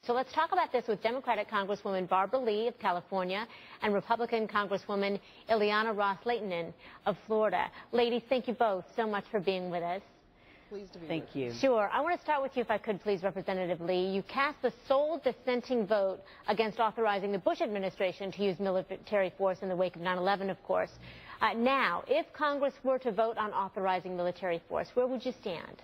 So let's talk about this with Democratic Congresswoman Barbara Lee of California and Republican Congresswoman Ileana Ros-Lehtinen of Florida. Ladies, thank you both so much for being with us. Pleased to be Thank you. Sure. I want to start with you, if I could, please, Representative Lee. You cast the sole dissenting vote against authorizing the Bush administration to use military force in the wake of 9/11, of course. Now, if Congress were to vote on authorizing military force, where would you stand?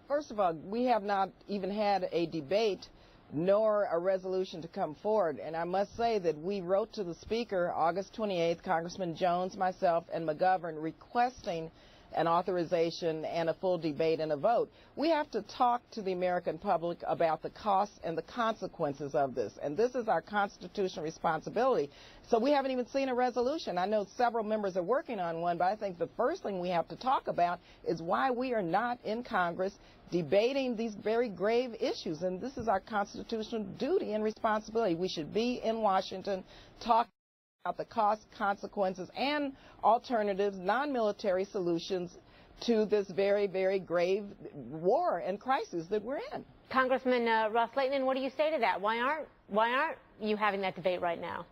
First of all, we have not even had a debate nor a resolution to come forward. And I must say that we wrote to the Speaker August 28th, Congressman Jones, myself, and McGovern, requesting an authorization and a full debate and a vote. We have to talk to the American public about the costs and the consequences of this. And this is our constitutional responsibility. So we haven't even seen a resolution. I know several members are working on one, but I think the first thing we have to talk about is why we are not in Congress debating these very grave issues. And this is our constitutional duty and responsibility. We should be in Washington talking about the costs, consequences, and alternatives, non-military solutions to this very, very grave war and crisis that we're in. Congressman Ros-Lehtinen, what do you say to that? Why aren't you having that debate right now?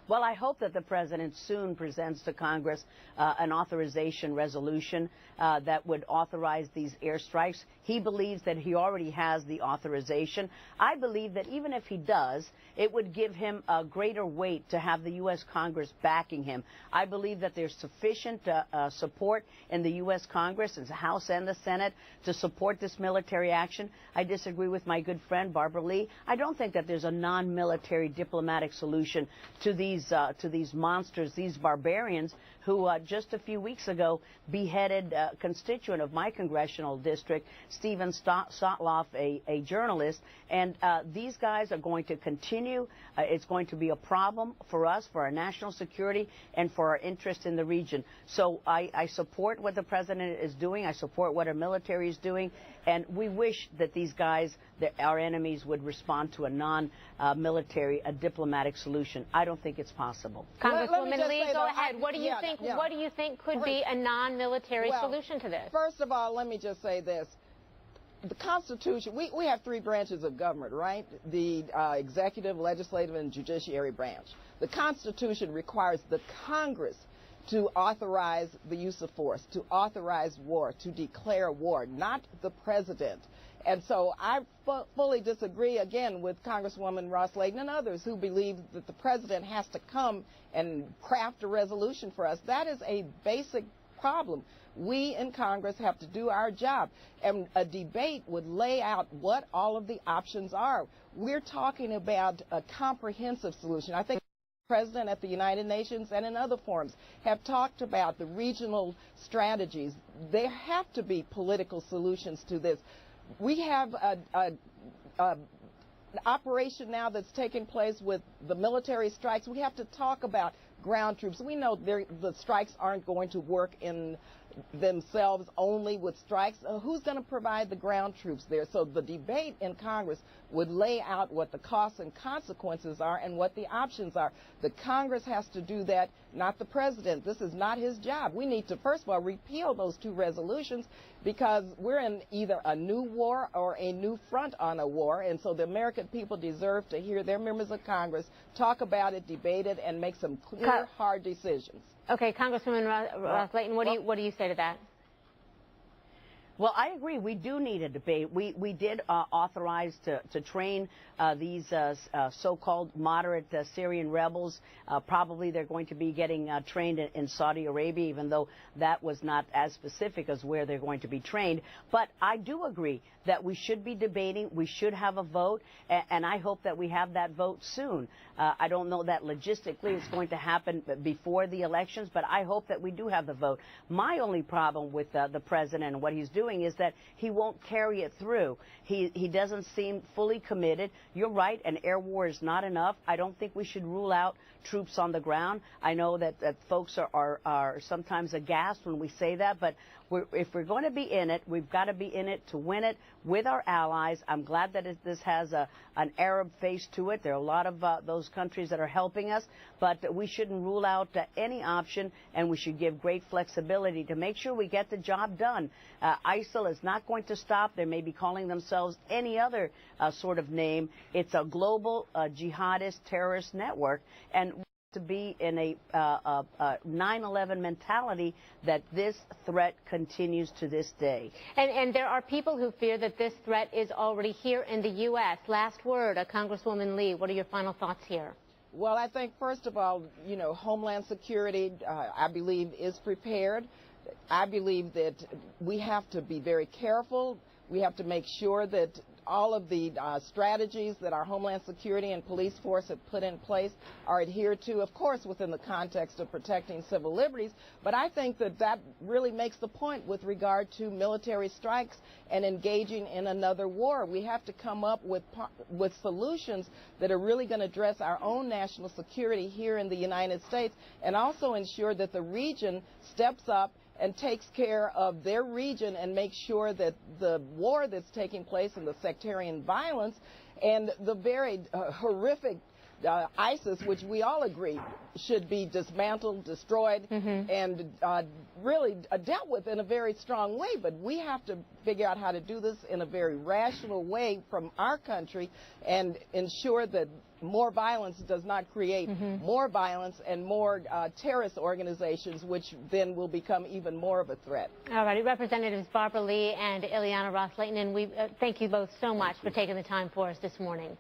Well, I hope that the president soon presents to Congress an authorization resolution that would authorize these airstrikes. He believes that he already has the authorization. I believe that even if he does, it would give him a greater weight to have the U.S. Congress backing him. I believe that there's sufficient support in the U.S. Congress, in the House and the Senate, to support this military action. I disagree with my good friend Barbara Lee. I don't think that there's a non-military diplomatic solution to these monsters, these barbarians who just a few weeks ago beheaded a constituent of my congressional district, Stephen Sotloff, a journalist. And these guys are going to continue. It's going to be a problem for us, for our national security, and for our interest in the region. So I support what the president is doing. I support what our military is doing. And we wish that these guys, our enemies, would respond to a non-military, a diplomatic solution. I don't think it's possible. Congresswoman Lee, go ahead. What do you think? Yeah. What do you think could be a non-military solution to this? First of all, let me just say this. The Constitution, we have three branches of government, right? The executive, legislative, and judiciary branch. The Constitution requires the Congress to authorize the use of force, to authorize war, to declare war, not the president. And so I fully disagree, again, with Congresswoman Ros-Lehtinen and others who believe that the president has to come and craft a resolution for us. That is a basic problem. We in Congress have to do our job, and a debate would lay out what all of the options are. We're talking about a comprehensive solution. I think the President at the United Nations and in other forums have talked about the regional strategies. There have to be political solutions to this. We have an operation now that's taking place with the military strikes. We have to talk about ground troops. We know the strikes aren't going to work in themselves only with strikes. Who's going to provide the ground troops there? So the debate in Congress would lay out what the costs and consequences are and what the options are. The Congress has to do that, not the president. This is not his job. We need to, first of all, repeal those two resolutions because we're in either a new war or a new front on a war. And so the American people deserve to hear their members of Congress talk about it, debate it, and make some clear, hard decisions. Okay, Congresswoman Ros-Lehtinen, what do you say to that? Well, I agree. We do need a debate. We did authorize to train these so-called moderate Syrian rebels. Probably they're going to be getting trained in Saudi Arabia, even though that was not as specific as where they're going to be trained. But I do agree that we should be debating. We should have a vote, and I hope that we have that vote soon. I don't know that logistically it's going to happen before the elections, but I hope that we do have the vote. My only problem with the president and what he's doing is that he won't carry it through. He doesn't seem fully committed. You're right, an air war is not enough. I don't think we should rule out troops on the ground. I know that folks are sometimes aghast when we say that, but if we're going to be in it, we've got to be in it to win it with our allies. I'm glad that this has an Arab face to it. There are a lot of those countries that are helping us, but we shouldn't rule out any option, and we should give great flexibility to make sure we get the job done. ISIL is not going to stop. They may be calling themselves any other sort of name. It's a global jihadist terrorist network, and to be in a 9/11 mentality that this threat continues to this day. And there are people who fear that this threat is already here in the U.S. Last word, Congresswoman Lee, what are your final thoughts here? Well, I think, first of all, Homeland Security, I believe, is prepared. I believe that we have to be very careful. We have to make sure that all of the strategies that our Homeland Security and police force have put in place are adhered to, of course, within the context of protecting civil liberties. But I think that really makes the point with regard to military strikes and engaging in another war. We have to come up with solutions that are really going to address our own national security here in the United States, and also ensure that the region steps up and takes care of their region and makes sure that the war that's taking place and the sectarian violence and the very horrific ISIS, which we all agree should be dismantled, destroyed, and really dealt with in a very strong way. But we have to figure out how to do this in a very rational way from our country and ensure that more violence does not create more violence and more terrorist organizations, which then will become even more of a threat. All righty. Representatives Barbara Lee and Ileana Ros-Lehtinen, we thank you both so much for taking the time for us this morning.